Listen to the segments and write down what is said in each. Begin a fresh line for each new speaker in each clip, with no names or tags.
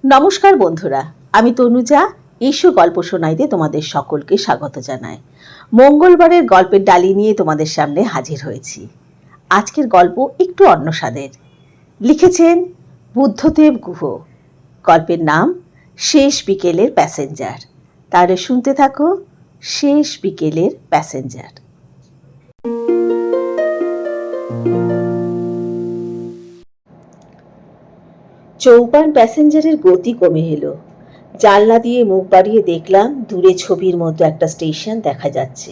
নমস্কার বন্ধুরা, আমি তনুজা। এসো গল্প শোনাইতে তোমাদের সকলকে স্বাগত জানাই। মঙ্গলবারের গল্পের ডালি নিয়ে তোমাদের সামনে হাজির হয়েছি। আজকের গল্প একটু অন্য স্বাদের। লিখেছেন বুদ্ধদেব গুহ। গল্পের নাম শেষ বিকেলের প্যাসেঞ্জার। তাহলে শুনতে থাকো শেষ বিকেলের প্যাসেঞ্জার। চৌপান প্যাসেঞ্জারের গতি কমে এলো। জানলা দিয়ে মুখ বাড়িয়ে দেখলাম দূরে ছবির মতো একটা স্টেশন দেখা যাচ্ছে।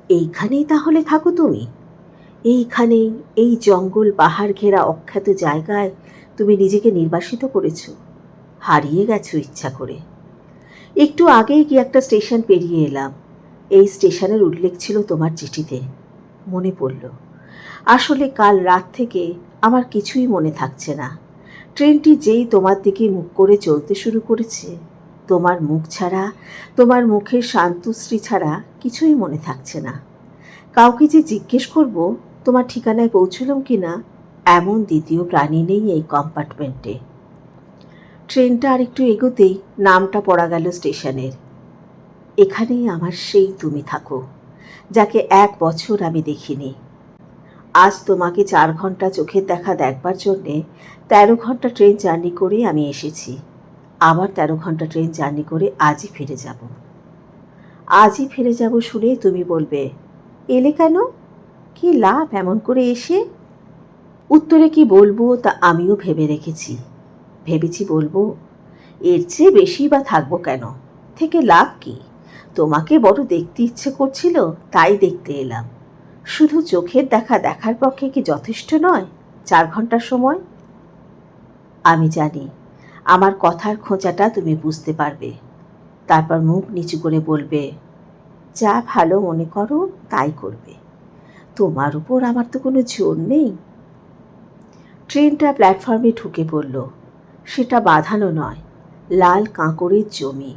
এইখানেই তাহলে থাকো তুমি? এইখানেই, এই জঙ্গল পাহাড় ঘেরা অখ্যাত জায়গায় তুমি নিজেকে নির্বাসিত করেছো, হারিয়ে গেছো ইচ্ছা করে। একটু আগেই কি একটা স্টেশন পেরিয়ে এলাম। এই স্টেশনের উল্লেখ ছিল তোমার চিঠিতে। মনে পড়ল, আসলে কাল রাত থেকে আমার কিছুই মনে থাকছে না। ট্রেনটি যেই তোমার দিকে মুখ করে চলতে শুরু করেছে, তোমার মুখ ছাড়া, তোমার মুখের শান্তশ্রী ছাড়া কিছুই মনে থাকছে না। কাউকে যে জিজ্ঞেস করব তোমার ঠিকানায় পৌঁছলাম কি না, এমন দ্বিতীয় প্রাণী নেই এই কম্পার্টমেন্টে। ট্রেনটা আর একটু এগোতেই নামটা পড়া গেল স্টেশনের। এখানেই আমার সেই তুমি থাকো, যাকে 1 বছর আমি দেখিনি। আজ তোমাকে 4 ঘন্টা চোখের দেখা দেখবার জন্যে 13 ঘন্টা ট্রেন জার্নি করে আমি এসেছি। আবার 13 ঘন্টা ট্রেন জার্নি করে আজই ফিরে যাব। আজই ফিরে যাব শুনে তুমি বলবে, এলে কেন? কি লাভ এমন করে এসে? উত্তরে কি বলবো তা আমিও ভেবে রেখেছি। ভেবেছি বলবো, এর চেয়ে বেশি বা থাকবো কেন, থেকে লাভ কি? তোমাকে বড় দেখতে ইচ্ছে করছিল, তাই দেখতে এলাম। শুধু চোখের দেখা দেখার পক্ষে কি যথেষ্ট নয় 4 ঘন্টার সময়? আমি জানি আমার কথার খোঁচাটা তুমি বুঝতে পারবে। তারপর মুখ নিচু করে বলবে, যা ভালো মনে করো তাই করবে। তোমার উপর আমার তো কোনো জোর নেই। ট্রেনটা প্ল্যাটফর্মে ঢুকে পড়ল। সেটা বাঁধানো নয়, লাল কাঁকড়ের জমি।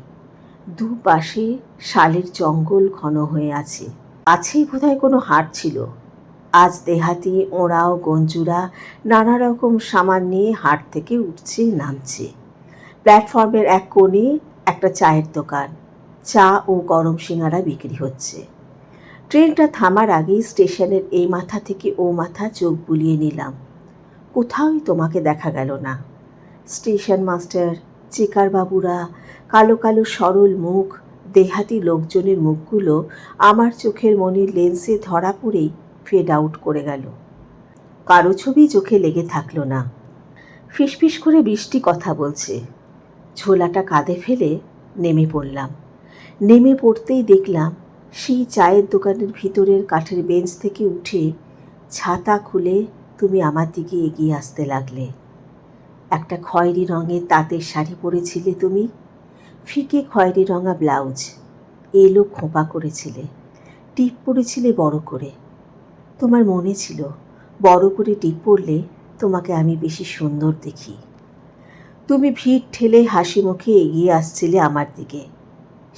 দুপাশে শালের জঙ্গল ঘন হয়ে আছে। আছেই বোধহয় কোনো হাট ছিল। আজ দেহাতি, ওঁরাও, গঞ্জুরা নানা রকম সামান নিয়ে হাট থেকে উঠছে নামছে। প্ল্যাটফর্মের এক কোণে একটা চায়ের দোকান, চা ও গরম সিঙাড়া বিক্রি হচ্ছে। ট্রেনটা থামার আগেই স্টেশনের এই মাথা থেকে ও মাথা চোখ বুলিয়ে নিলাম। কোথাওই তোমাকে দেখা গেল না। স্টেশন মাস্টার, চেকার বাবুরা, কালো কালো সরল মুখ, দেহাতি লোকজনের মুখগুলো আমার চোখের মনির লেন্সে ধরা পড়েই ফেড আউট করে গেল। কারো ছবি চোখে লেগে থাকলো না। ফিসফিস করে বৃষ্টি কথা বলছে। ঝোলাটা কাঁধে ফেলে নেমে পড়লাম। নেমে পড়তেই দেখলাম সেই চায়ের দোকানের ভিতরের কাঠের বেঞ্চ থেকে উঠে ছাতা খুলে তুমি আমার দিকে এগিয়ে আসতে লাগলে। একটা খয়েরি রঙের তাঁতের শাড়ি পরেছিলে তুমি, ফিকে খয়েরি রঙা ব্লাউজ, এলো খোঁপা করেছিলে, টিপ পরেছিলে বড় করে। তোমার মনে ছিল বড় করে টিপ পরলে তোমাকে আমি বেশি সুন্দর দেখি। তুমি ভিড় ঠেলে হাসি মুখে এগিয়ে আসছিলে আমার দিকে।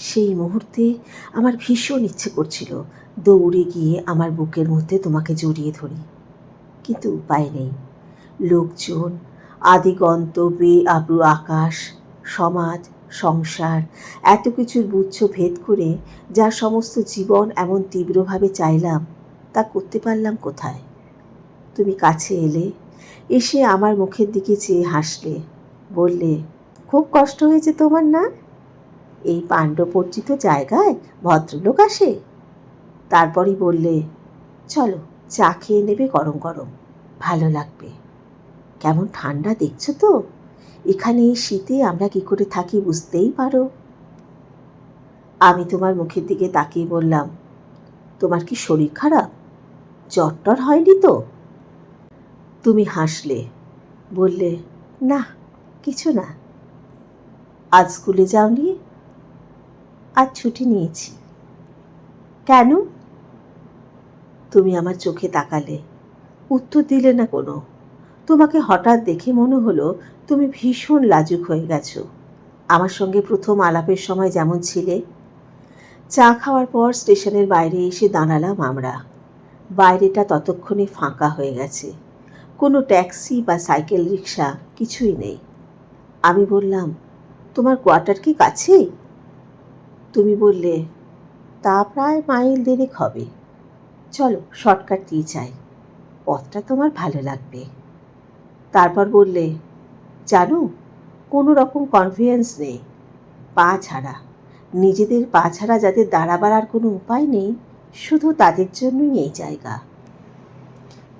সেই মুহূর্তে আমার ভীষণ ইচ্ছে করছিল দৌড়ে গিয়ে আমার বুকের মধ্যে তোমাকে জড়িয়ে ধরি, কিন্তু উপায় নেই। লোকজন, আদিগন্ত, আব্রু আকাশ, সমাজ, সংসার, এত কিছুর গুচ্ছ ভেদ করে যা সমস্ত জীবন এমন তীব্রভাবে চাইলাম, তা করতে পারলাম কোথায়? তুমি কাছে এলে, এসে আমার মুখের দিকে চেয়ে হাসলে, বললে, খুব কষ্ট হয়েছে তোমার না? এই পাণ্ডপর্জিত জায়গায় ভদ্রলোক আসে? তারপরই বললে, চলো চা খেয়ে নেবে গরম গরম, ভালো লাগবে। কেমন ঠান্ডা দেখছো তো, এখানে এই শীতে আমরা কি করে থাকি বুঝতেই পারো। আমি তোমার মুখের দিকে তাকিয়ে বললাম, তোমার কি শরীর খারাপ? জ্বর টর হয়নি তো? তুমি হাসলে, বললে, না কিছু না। আজ স্কুলে যাওনি? আজ ছুটি নিয়েছি। কেন? তুমি আমার চোখে তাকালে, উত্তর দিলে না কোনো। তোমাকে হঠাৎ দেখে মনে হলো তুমি ভীষণ লাজুক হয়ে গেছো, আমার সঙ্গে প্রথম আলাপের সময় যেমন ছিলে। চা খাওয়ার পর স্টেশনের বাইরে এসে দাঁড়ালাম আমরা। বাইরেটা ততক্ষণে ফাঁকা হয়ে গেছে। কোনো ট্যাক্সি বা সাইকেল রিক্সা কিছুই নেই। আমি বললাম, তোমার কোয়ার্টার কি কাছে? তুমি বললে, তা প্রায় মাইল 1.5 হবে। চলো শর্টকাট দিয়ে যাই, পথটা তোমার ভালো লাগবে। তারপর বললে, জানো, কোনো রকম কনফিডেন্স নেই, পা ছাড়া। নিজেদের পা ছাড়া যাদের দাঁড়াবার আর কোনো উপায় নেই, শুধু তাদের জন্যই এই জায়গা।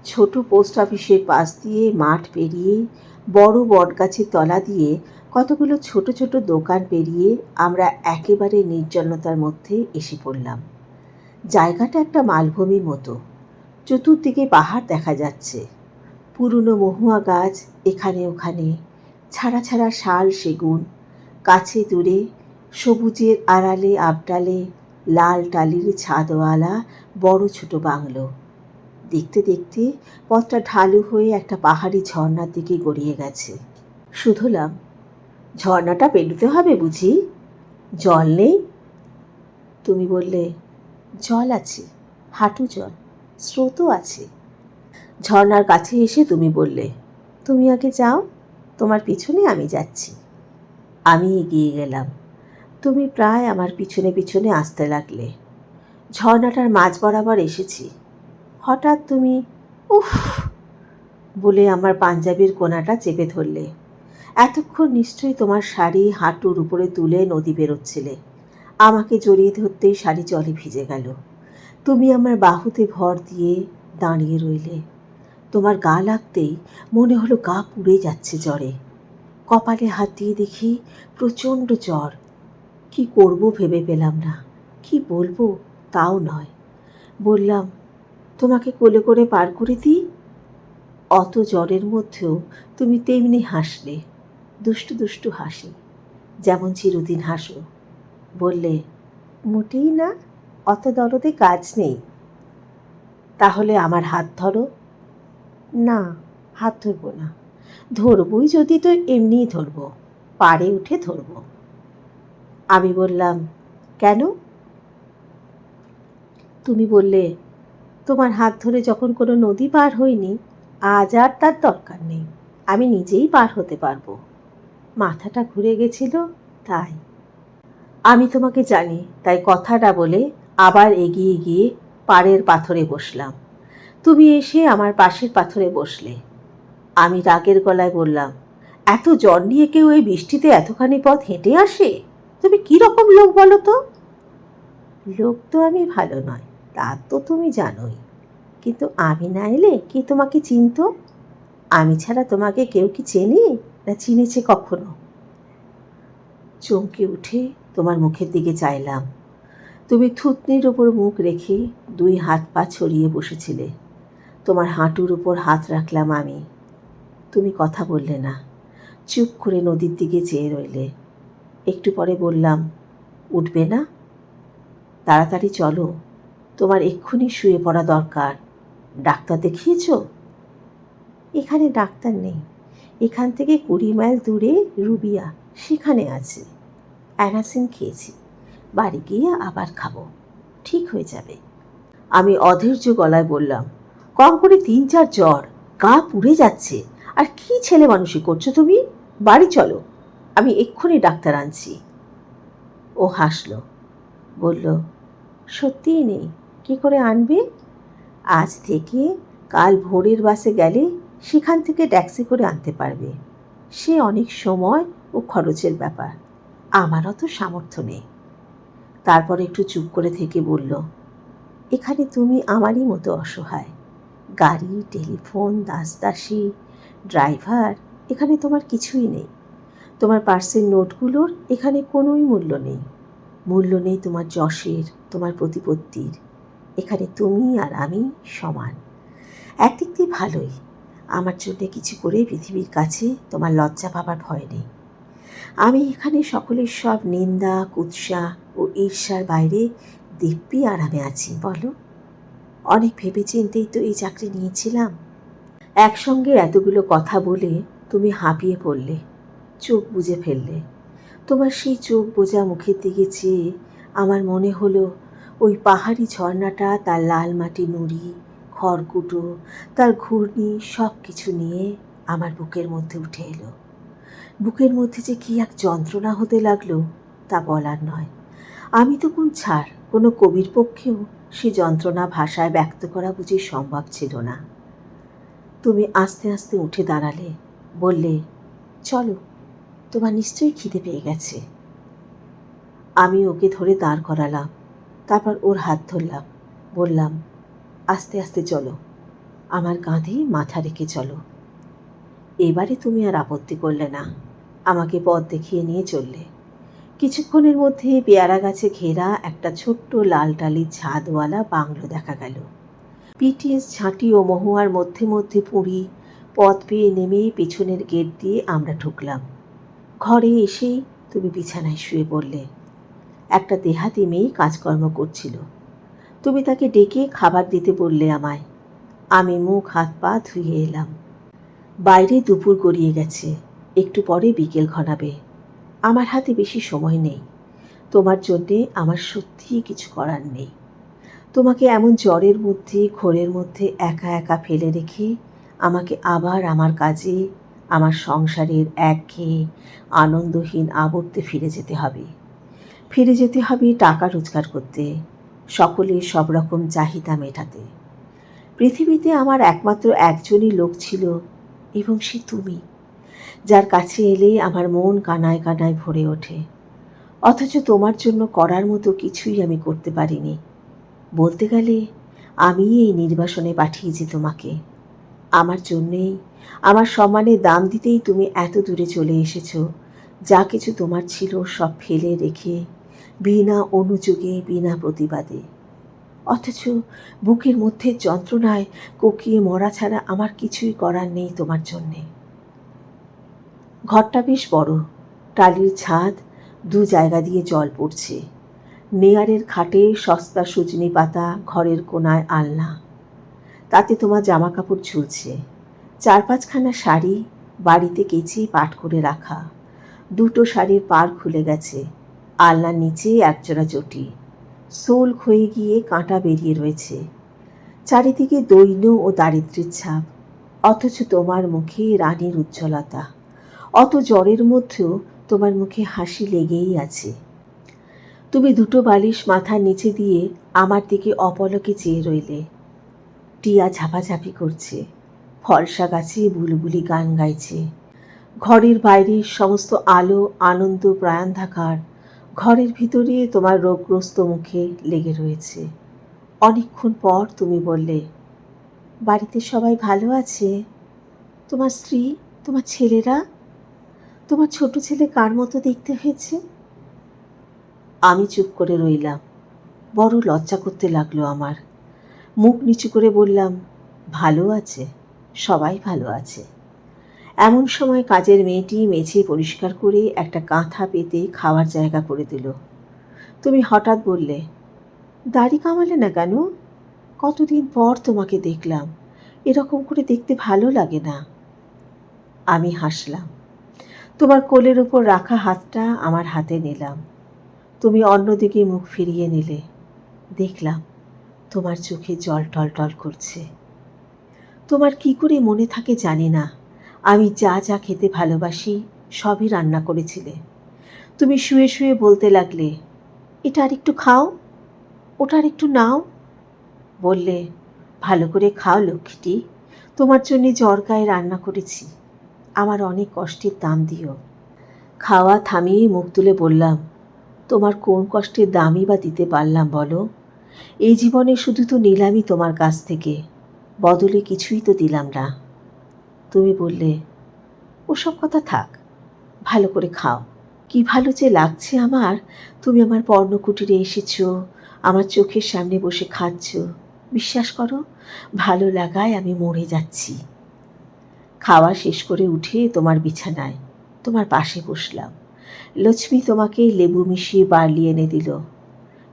ছোট পোস্ট অফিসের পাশ দিয়ে মাঠ পেরিয়ে, বড় বটগাছের তলা দিয়ে, কতগুলো ছোট ছোট দোকান পেরিয়ে আমরা একেবারে নির্জনতার মধ্যে এসে পড়লাম। জায়গাটা একটা মালভূমির মতো। চতুর্দিকে পাহাড় দেখা যাচ্ছে, পুরনো মহুয়া গাছ এখানে ওখানে, ছাড়া ছাড়া শাল সেগুন, কাছে দূরে সবুজের আড়ালে আবডালে লাল টালির ছাদওয়ালা বড় ছোট বাংলো। দেখতে দেখতে পথটা ঢালু হয়ে একটা পাহাড়ি ঝর্ণার দিকে গড়িয়ে গেছে। শুধলাম, ঝর্ণাটা পেরোতে হবে বুঝি? জল নেই? তুমি বললে, জল আছে, হাঁটু জল, স্রোতও আছে। ঝর্ণার কাছে এসে তুমি বললে, তুমি আগে যাও, তোমার পিছনে আমি যাচ্ছি। আমি এগিয়ে গেলাম, তুমি প্রায় আমার পিছনে পিছনে আসতে লাগলে। ঝর্ণাটার মাঝ বরাবর এসেছি। হঠাৎ তুমি উফ বলে আমার পাঞ্জাবির কোনাটা চেপে ধরলে। এতক্ষণ নিশ্চয়ই তোমার শাড়ি হাঁটুর উপরে তুলে নদী বেরোচ্ছিলে। আমাকে জড়িয়ে ধরতেই শাড়ি জলে ভিজে গেল। তুমি আমার বাহুতে ভর দিয়ে দাঁড়িয়ে রইলে। তোমার গা লাগতেই মনে হলো গা পুড়ে যাচ্ছে জ্বরে। কপালে হাত দিয়ে দেখি প্রচণ্ড জ্বর। কি করব ভেবে পেলাম না, কি বলবো তাও নয়। বললাম, তোমাকে কোলে করে পার করে দিই। অত জ্বরের মধ্যেও তুমি তেমনি হাসলে, দুষ্টু দুষ্টু হাসি, যেমন চিরদিন হাসো। বললে, মোটেই না, অত দরদে কাজ নেই। তাহলে আমার হাত ধরো। না, হাত ধরবো না। ধরবই যদি তো এমনিই ধরবো, পাড়ে উঠে ধরবো। আমি বললাম, কেন? তুমি বললে, তোমার হাত ধরে যখন কোনো নদী পার হইনি, আজ আর তার দরকার নেই, আমি নিজেই পার হতে পারবো। মাথাটা ঘুরে গেছিল তাই। আমি তোমাকে জানি, তাই কথাটা বলে আবার এগিয়ে গিয়ে পাড়ের পাথরে বসলাম। তুমি এসে আমার পাশের পাথরে বসলে। আমি রাগের গলায় বললাম, এত জ্বর নিয়ে কেউ এই বৃষ্টিতে এতখানি পথ হেঁটে আসে? তুমি কি রকম লোক বলো তো? লোক তো আমি ভালো নয়, তা তো তুমি জানোই, কিন্তু আমি না এলে কি তোমাকে চিনতো? আমি ছাড়া তোমাকে কেউ কি চেনে, না চিনেছে কখনো? চমকে উঠে তোমার মুখের দিকে চাইলাম। তুমি থুতনির ওপর মুখ রেখে 2 হাত পা ছড়িয়ে বসেছিলে। তোমার হাঁটুর উপর হাত রাখলাম আমি। তুমি কথা বললে না, চুপ করে নদীর দিকে চেয়ে রইলে। একটু পরে বললাম, উঠবে না? তাড়াতাড়ি চলো, তোমার এক্ষুনি শুয়ে পড়া দরকার। ডাক্তার দেখিয়েছ? এখানে ডাক্তার নেই, এখান থেকে 20 মাইল দূরে রুবিয়া, সেখানে আছে। অ্যানাসিন খেয়েছি, বাড়ি গিয়ে আবার খাবো, ঠিক হয়ে যাবে। আমি অধৈর্য গলায় বললাম, কম করে 3-4 জ্বর, গা পুড়ে যাচ্ছে, আর কি ছেলে মানুষই করছো তুমি? বাড়ি চলো, আমি এক্ষুনি ডাক্তার আনছি। ও হাসল, বলল, সত্যিই নেই, কি করে আনবে? আজ থেকে কাল ভোরের বাসে গেলে সেখান থেকে ট্যাক্সি করে আনতে পারবে। সে অনেক সময় ও খরচের ব্যাপার, আমার অত সামর্থ্য নেই। তারপর একটু চুপ করে থেকে বলল, এখানে তুমি আমারই মতো অসহায়। গাড়ি, টেলিফোন, দাসদাসী, ড্রাইভার, এখানে তোমার কিছুই নেই। তোমার পার্সের নোটগুলোর এখানে কোনোই মূল্য নেই। মূল্য নেই তোমার যশের, তোমার প্রতিপত্তির। এখানে তুমি আর আমি সমান। একদিক দিয়ে ভালোই, আমার জন্যে কিছু করে পৃথিবীর কাছে তোমার লজ্জা পাবার ভয় নেই। আমি এখানে সকলের সব নিন্দা, কুৎসা ও ঈর্ষার বাইরে দিব্যি আরামে আছি। বলো, অনেক ভেবেচিন্তেই তো এই চাকরি নিয়েছিলাম। একসঙ্গে এতগুলো কথা বলে তুমি হাঁপিয়ে পড়লে, চোখ বুজে ফেললে। তোমার সেই চোখ বোঝা মুখের দিকে চেয়ে আমার মনে হলো ওই পাহাড়ি ঝর্ণাটা তার লাল মাটি নুড়ি, খড়কুটো, তার ঘূর্ণি সব কিছু নিয়ে আমার বুকের মধ্যে উঠে এলো। বুকের মধ্যে যে কী এক যন্ত্রণা হতে লাগলো তা বলার নয়। আমি তো কোন ছাড়, কোনো কবির পক্ষেও সে যন্ত্রণা ভাষায় ব্যক্ত করা বুঝি সম্ভব ছিল না। তুমি আস্তে আস্তে উঠে দাঁড়ালে, বললে, চলো, তোমার নিশ্চয়ই খিদে পেয়ে গেছে। আমি ওকে ধরে দাঁড় করালাম, তারপর ওর হাত ধরলাম, বললাম, আস্তে আস্তে চলো, আমার কাঁধে মাথা রেখে চলো। এবারে তুমি আর আপত্তি করলে না, আমাকে পথ দেখিয়ে নিয়ে চললে। কিছুক্ষণের মধ্যে পেয়ারা গাছে ঘেরা একটা ছোট্ট লাল টালির ছাদওয়ালা বাংলো দেখা গেল। পিটিএস ঝাঁটি ও মহুয়ার মধ্যে মধ্যে পুঁড়ি পথ পেয়ে নেমে পেছনের গেট দিয়ে আমরা ঢুকলাম। ঘরে এসেই তুমি বিছানায় শুয়ে পড়লে। একটা দেহাতি মেয়ে কাজকর্ম করছিল। তুমি তাকে ডেকে খাবার দিতে বললে আমায়। আমি মুখ হাত পা ধুয়ে এলাম। বাইরে দুপুর গড়িয়ে গেছে, একটু পরে বিকেল ঘনাবে। আমার হাতে বেশি সময় নেই। তোমার জন্যে আমার সত্যিই কিছু করার নেই। তোমাকে এমন জ্বরের মধ্যে, ঘোরের মধ্যে একা একা ফেলে রেখে আমাকে আবার আমার কাজে, আমার সংসারের একঘেয়ে আনন্দহীন আবর্তে ফিরে যেতে হবে। ফিরে যেতে হবে টাকা রোজগার করতে, সকলের সব রকম চাহিদা মেটাতে। পৃথিবীতে আমার একমাত্র একজনই লোক ছিল, এবং সে তুমি, যার কাছে এলে আমার মন কানায় কানায় ভরে ওঠে। অথচ তোমার জন্য করার মতো কিছুই আমি করতে পারিনি। বলতে গেলে আমি এই নির্বাসনে পাঠিয়েছি তোমাকে। আমার জন্যেই, আমার সম্মানের দাম দিতেই তুমি এত দূরে চলে এসেছো। যা কিছু তোমার ছিল সব ফেলে রেখে, বিনা অনুযোগে, বিনা প্রতিবাদে। অথচ বুকের মধ্যে যন্ত্রণায় কোকিয়ে মরা ছাড়া আমার কিছুই করার নেই তোমার জন্যে। ঘরটা বেশ বড়, টালির ছাদ, দু জায়গা দিয়ে জল পড়ছে। নেয়ারের খাটে সস্তা সজনি পাতা, ঘরের কোনায় আলনা, তাতে তোমার জামা কাপড় ঝুলছে। 4-5খানা শাড়ি বাড়িতে কেচে পাট করে রাখা। দুটো শাড়ির পাড় খুলে গেছে। আলনার নিচে একজোড়া চটি, সোল ক্ষয়ে গিয়ে কাঁটা বেরিয়ে রয়েছে। চারিদিকে দৈন্য ও দারিদ্র্যের ছাপ। অথচ তোমার মুখে রানীর উজ্জ্বলতা। অত জ্বরের মধ্যেও তোমার মুখে হাসি লেগেই আছে। তুমি দুটো বালিশ মাথার নিচে দিয়ে আমার দিকে অপলকে চেয়ে রইলে। টিয়া ঝাপাঝাপি করছে, ফলসা গাছে বুলবুলি গান গাইছে। ঘরের বাইরে সমস্ত আলো আনন্দ প্রায়ন্ধাকার, ঘরের ভিতরে তোমার রোগগ্রস্ত মুখে লেগে রয়েছে। অনেকক্ষণ পর তুমি বললে, বাড়িতে সবাই ভালো আছে? তোমার স্ত্রী, তোমার ছেলেরা? তোমার ছোট ছেলে কার মতো দেখতে হয়েছে? আমি চুপ করে রইলাম। বড় লজ্জা করতে লাগলো আমার। মুখ নিচু করে বললাম, ভালো আছে, সবাই ভালো আছে। এমন সময় কাজের মেয়েটি মেঝে পরিষ্কার করে একটা কাঁথা পেতে খাওয়ার জায়গা করে দিল। তুমি হঠাৎ বললে, দাড়ি কামালে না কেন? কতদিন পর তোমাকে দেখলাম, এরকম করে দেখতে ভালো লাগে না। আমি হাসলাম। তোমার কোলের উপর রাখা হাতটা আমার হাতে নিলাম। তুমি অন্যদিকে মুখ ফিরিয়ে নিলে। দেখলাম তোমার চোখে জল টলটল করছে। তোমার কি করে মনে থাকে জানি না, আমি যা যা খেতে ভালোবাসি সবই রান্না করেছিলে। তুমি শুয়ে শুয়ে বলতে লাগলে, এটা আর একটু খাও, ওটা আর একটু নাও। বললে, ভালো করে খাও লক্ষ্মীটি, তোমার জন্যে জ্বর গায়ে রান্না করেছি, আমার অনেক কষ্টের দাম দিও। খাওয়া থামিয়ে মুখ তুলে বললাম, তোমার কোন কষ্টের দামই বা দিতে পারলাম বলো? এই জীবনে শুধু তো নিলামই তোমার কাছ থেকে, বদলে কিছুই তো দিলাম না। তুমি বললে, ওসব কথা থাক, ভালো করে খাও। কি ভালো যে লাগছে আমার, তুমি আমার পর্ণকুটিরে এসেছো, আমার চোখের সামনে বসে খাচ্ছ। বিশ্বাস করো, ভালো লাগায় আমি মরে যাচ্ছি। খাওয়া শেষ করে উঠে তোমার বিছানায়, তোমার পাশে বসলাম। লক্ষ্মী তোমাকে লেবু মিশিয়ে বার্লি এনে দিল।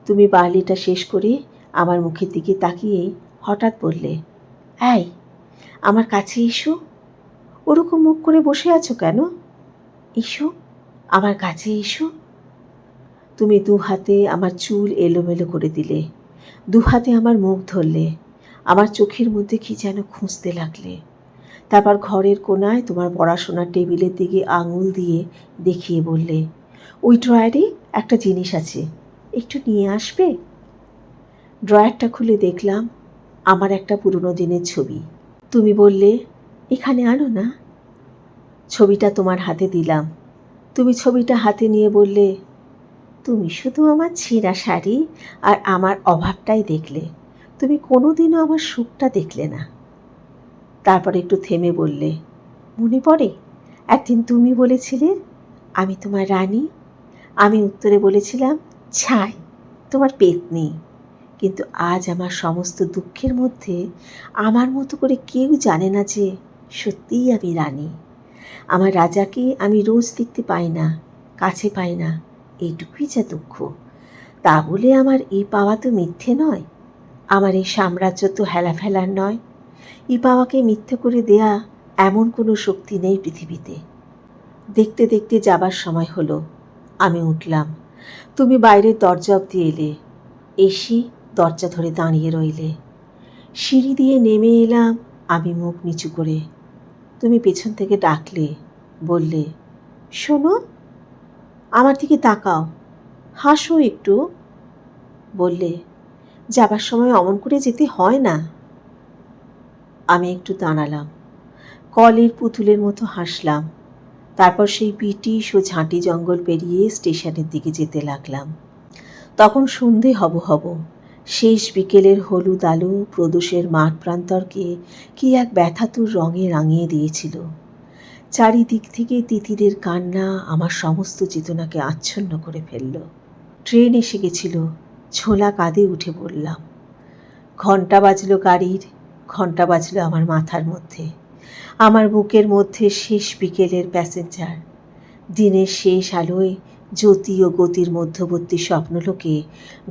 তুমি বার্লিটা শেষ করে আমার মুখের দিকে তাকিয়ে হঠাৎ বললে, এই, আমার কাছে এসো। ওরকম মুখ করে বসে আছো কেন? এসো, আমার কাছে এসো। তুমি দু হাতে আমার চুল এলোমেলো করে দিলে, দু হাতে আমার মুখ ধরলে, আমার চোখের মধ্যে কি যেন খুঁজতে লাগলে। তারপর ঘরের কোণায় তোমার পড়াশোনার টেবিলের দিকে আঙুল দিয়ে দেখিয়ে বললে, ওই ড্রয়ারে একটা জিনিস আছে, একটু নিয়ে আসবে? ড্রয়ারটা খুলে দেখলাম আমার একটা পুরনো দিনের ছবি। তুমি বললে, এখানে আনো না। ছবিটা তোমার হাতে দিলাম। তুমি ছবিটা হাতে নিয়ে বললে, তুমি শুধু আমার ছেঁড়া শাড়ি আর আমার অভাবটাই দেখলে, তুমি কোনোদিনও আমার সুখটা দেখলে না। তারপর একটু থেমে বললে, মনে পড়ে একদিন তুমি বলেছিলে আমি তোমার রানী? আমি উত্তরে বলেছিলাম, ছাই, তোমার পেতনি। কিন্তু আজ আমার সমস্ত দুঃখের মধ্যে আমার মতো করে কেউ জানে না যে সত্যিই আমি রানী। আমার রাজাকে আমি রোজ দেখতে পাই না, কাছে পাই না, এইটুকুই যা দুঃখ। তা বলে আমার এই পাওয়া তো মিথ্যে নয়, আমার এই সাম্রাজ্য তো হেলাফেলার নয়। এই পাওয়াকে মিথ্যে করে দেয়া এমন কোনো শক্তি নেই পৃথিবীতে। দেখতে দেখতে যাবার সময় হলো। আমি উঠলাম। তুমি বাইরের দরজা অবধি এলে, এসে দরজা ধরে দাঁড়িয়ে রইলে। সিঁড়ি দিয়ে নেমে এলাম আমি মুখ নিচু করে। তুমি পেছন থেকে ডাকলে, বললে, শোনো, আমার দিকে তাকাও, হাসো একটু। বললে, যাবার সময় অমন করে যেতে হয় না। আমি একটু দাঁড়ালাম, কলের পুতুলের মতো হাসলাম। তারপর সেই ব্রিটিশ ও ঝাঁটি জঙ্গল পেরিয়ে স্টেশনের দিকে যেতে লাগলাম। তখন সন্ধে হব হব। শেষ বিকেলের হলুদ আলো প্রদোষের মাঠ প্রান্তরকে কি এক ব্যথাতুর রঙে রাঙিয়ে দিয়েছিল। চারিদিক থেকে তিতিরের কান্না আমার সমস্ত চেতনাকে আচ্ছন্ন করে ফেলল। ট্রেন এসে গেছিল, ছোলা কাঁধে উঠে পড়লাম। ঘণ্টা বাজলো গাড়ির, ঘণ্টা বাজলো আমার মাথার মধ্যে, আমার বুকের মধ্যে শেষ বিকেলের প্যাসেঞ্জার। দিনের শেষ আলোয় জ্যোতি ও গতির মধ্যবর্তী স্বপ্নলোকে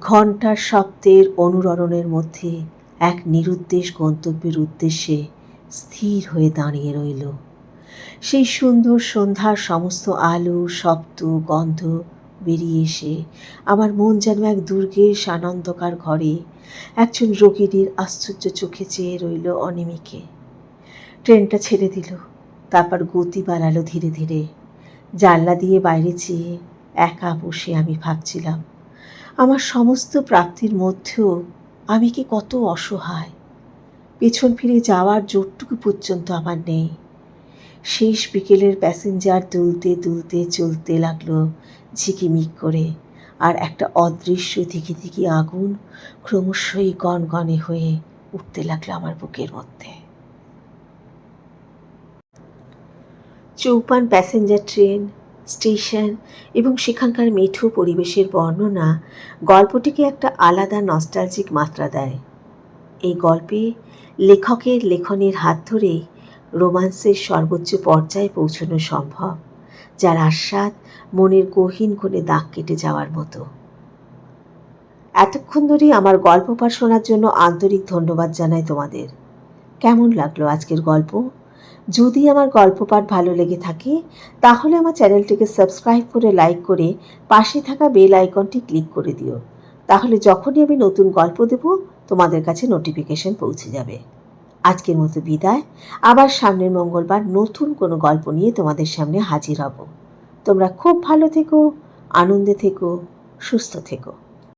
ঘণ্টার শব্দের অনুরণনের মধ্যে এক নিরুদ্দেশ গন্তব্যের উদ্দেশ্যে স্থির হয়ে দাঁড়িয়ে রইল। সেই সুন্দর সন্ধ্যার সমস্ত আলো, শব্দ, গন্ধ বেরিয়ে এসে আমার মন যেন এক দুর্গের সানন্দকার ঘরে একজন রোগিণীর আশ্চর্য চোখে চেয়ে রইল অনিমিকে। ট্রেনটা ছেড়ে দিল, তারপর গতি বাড়ালো ধীরে ধীরে। জানলা দিয়ে বাইরে চেয়ে একা বসে আমি ভাবছিলাম, আমার সমস্ত প্রাপ্তির মধ্যেও আমি কি কত অসহায়। পেছন ফিরে যাওয়ার জোরটুকু পর্যন্ত আমার নেই। শেষ বিকেলের প্যাসেঞ্জার দুলতে দুলতে চলতে লাগলো ঝিকিমিক করে, আর একটা অদৃশ্য দিকে দিকে আগুন ক্রমশই গনগনে হয়ে উঠতে লাগলো আমার বুকের মধ্যে। চৌপান প্যাসেঞ্জার ট্রেন, স্টেশন এবং সেখানকার মেঠো পরিবেশের বর্ণনা গল্পটিকে একটা আলাদা নস্টালজিক মাত্রা দেয়। এই গল্পে লেখকের লেখনের হাত ধরেই রোমান্সের সর্বোচ্চ পর্যায়ে পৌঁছানো সম্ভব, যার আস্বাদ মনের গহীন কোণে দাগ কেটে যাওয়ার মতো। এতক্ষণ ধরে আমার গল্প পাঠ শোনার জন্য আন্তরিক ধন্যবাদ জানাই তোমাদের। কেমন লাগলো আজকের গল্প? যদি আমার গল্প পাঠ ভালো লেগে থাকে তাহলে আমার চ্যানেলটিকে সাবস্ক্রাইব করে লাইক করে পাশে থাকা বেল আইকনটি ক্লিক করে দিও। তাহলে যখনই আমি নতুন গল্প দেব তোমাদের কাছে নোটিফিকেশন পৌঁছে যাবে। আজকের মতো বিদায়। আবার সামনের মঙ্গলবার নতুন কোনো গল্প নিয়ে তোমাদের সামনে হাজির হব। তোমরা খুব ভালো থেকো, আনন্দে থেকো, সুস্থ থেকো।